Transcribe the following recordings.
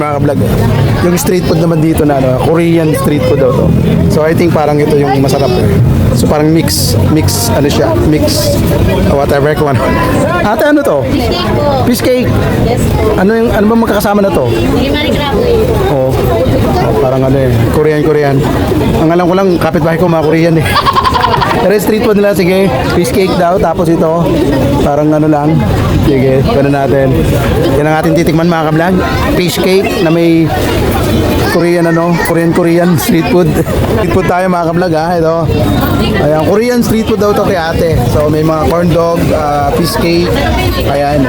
mga ka-vlog. Yung street food naman dito na ano, Korean street food daw to. So I think parang ito yung masarap eh. So parang mix ano siya, mix whatever kung ano. Ate, ano to? Fish cake. Yes po. Ano ba magkakasama na to? Limani crab Oh, parang ano eh, Korean. Ang alam ko lang, kapitbahay ko mga Korean eh. Pero street food nila, sige, fish cake daw, tapos ito, parang ano lang, sige, gano'n natin. Yan ang ating titikman mga ka-vlog, fish cake na may Korean street food. Street food tayo mga ka-vlog ha, ito. Ayan, Korean street food daw to kay ate. So may mga corn dog, fish cake, ayan.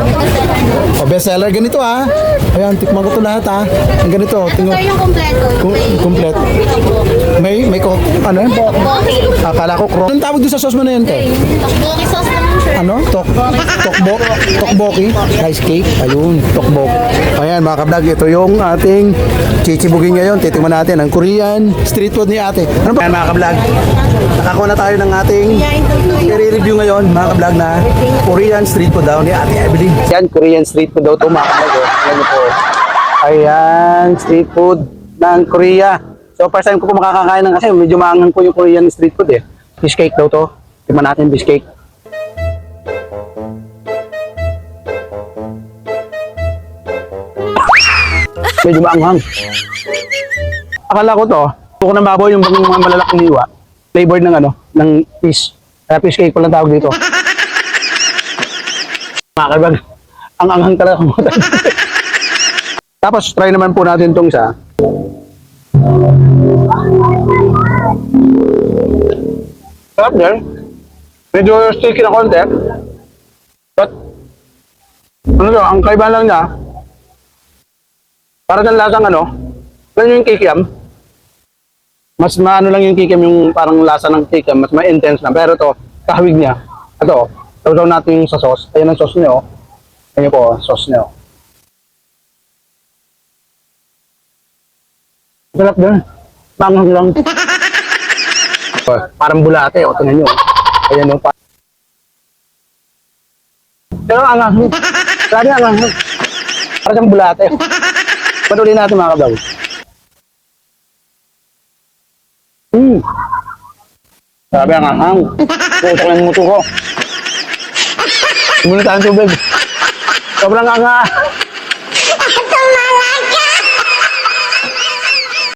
O best seller, ganito ha. Ayan, tikman ko to lahat ha. Ang ganito, tingnan. Ito yung kompleto. Kompleto. May ano yan? Tokboki. Akala ko cross. Anong tawag doon sa sauce mo na yan, te? Tokboki sauce naman sir. Ano? Tokboki? Rice cake? Ayun, tokboki. Ayan mga ka-vlog, ito yung ating chichibugin ngayon. Titingnan natin ang Korean street food ni ate. Ano ba? Ayan mga ka-vlog, nakakuha na tayo ng ating i-review ngayon mga ka-vlog na Korean street food daw ni ate Evelyn. Yan, Korean street food daw ito mga ka-vlog. Ayan po. Ayan, street food ng Korea. So first time ko po makakakain ng kasi medyo maanghang po yung Korean street food eh. Fish cake daw to. Tingnan natin fish cake. Medyo maanghang. Akala ko to, buko ng baboy yung mga malalaking hiwa. Flavored ng ano, ng fish. Kaya fish cake ko lang tawag dito. Makakabag. Ang anghang talaga kumutan. Tapos try naman po natin itong isa. Sarap din. Medyo sticky na konti. But, ano to, ang kaibahan lang niya, para ng lasang ano, ganyan yung kikiam. Mas maano lang yung kikiam, yung parang lasa ng kikiam, mas ma-intense na. Pero to, kahawig niya. Ito, tawag natin yung sa sauce. Ayan ang sauce niyo. Ayan po, sauce niyo. Sarap din. Manghang lang. Parang bulate. O, tingnan nyo. Ayan o. Pero anghang. Lagi anghang. Parang siyang bulate. Patuloy natin mga kablaw. Sabi ang anghang. Putok na yung muto ko. Muna tayong tubig. Sobrang anghang.